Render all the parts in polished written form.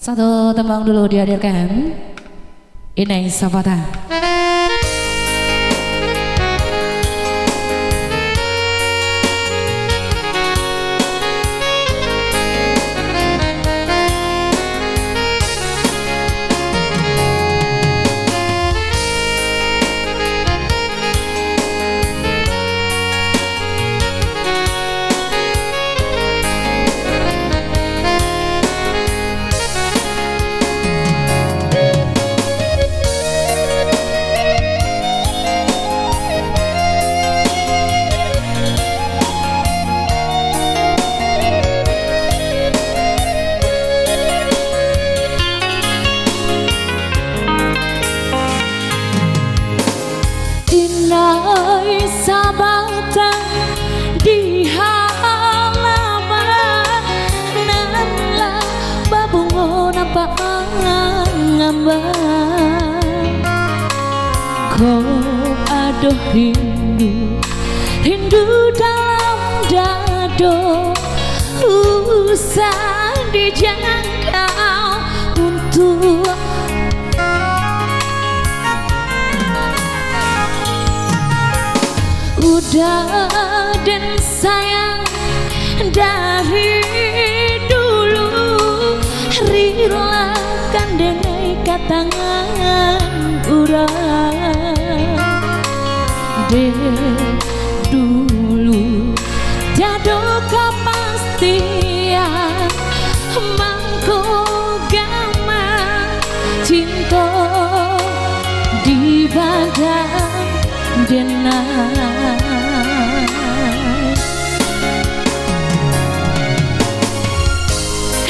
Satu tembang dulu dihadirkan. Inai Sapata. Inai Sapata di halaman nanlah babungo nampak ngambang. Kau aduh rindu dalam dado, usah dijangkau untuk udah dan sayang dari dulu, rilakan dengai katangan urang de dulu jado kepastian mangko gama cinta di badan denai.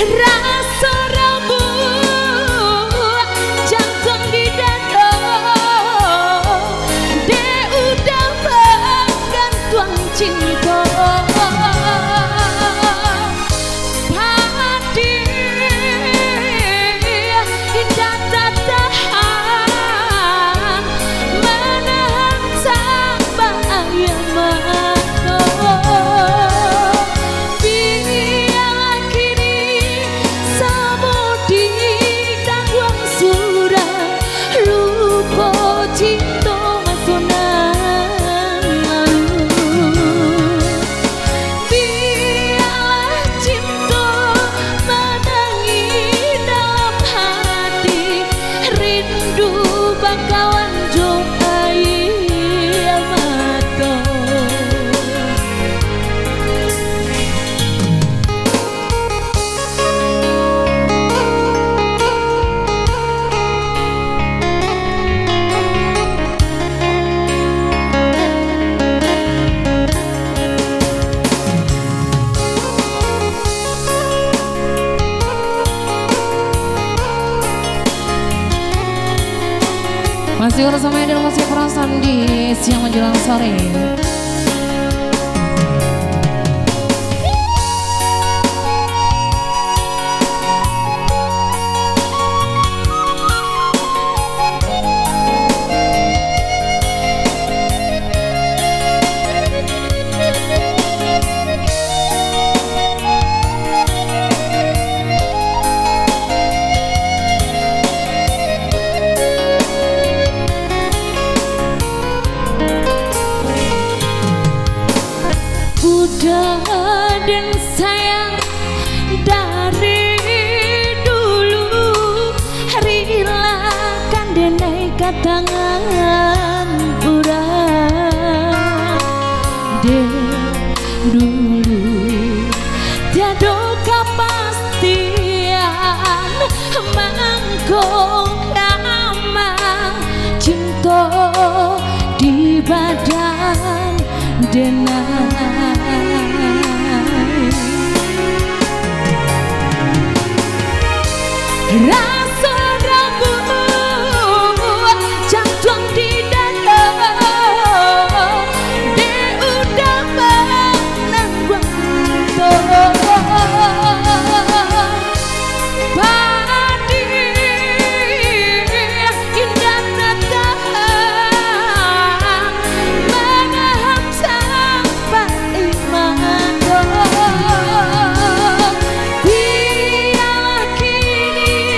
Rasa rabu jantung di dada, de udah bergantung cinta. Padi indah tak tahan menahan sabar yang mata. Biar kini samudi tanggung surah lupa cinta masunan lalu. Biarlah cinta menangi dalam hati, rindu bakawan jumpai mata. Masih bersama Edel, masih perasaan di siang menjelang sore. Udah dan sayang dari dulu, rilakan denai katangan urang de dulu tiada kepastian mangko ngama cinta di badan denai. Rasa rabu jantung di dada, de udah menanggung padi indah tak tahan menahan sampai mata. Biarlah kini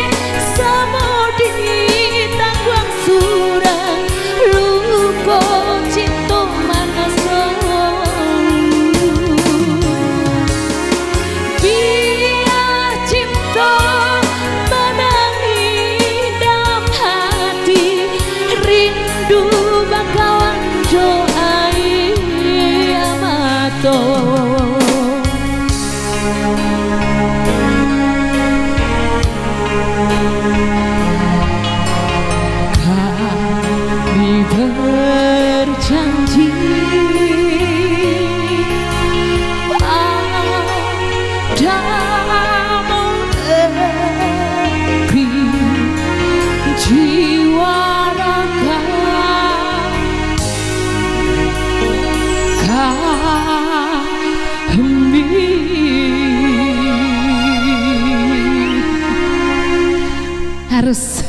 harus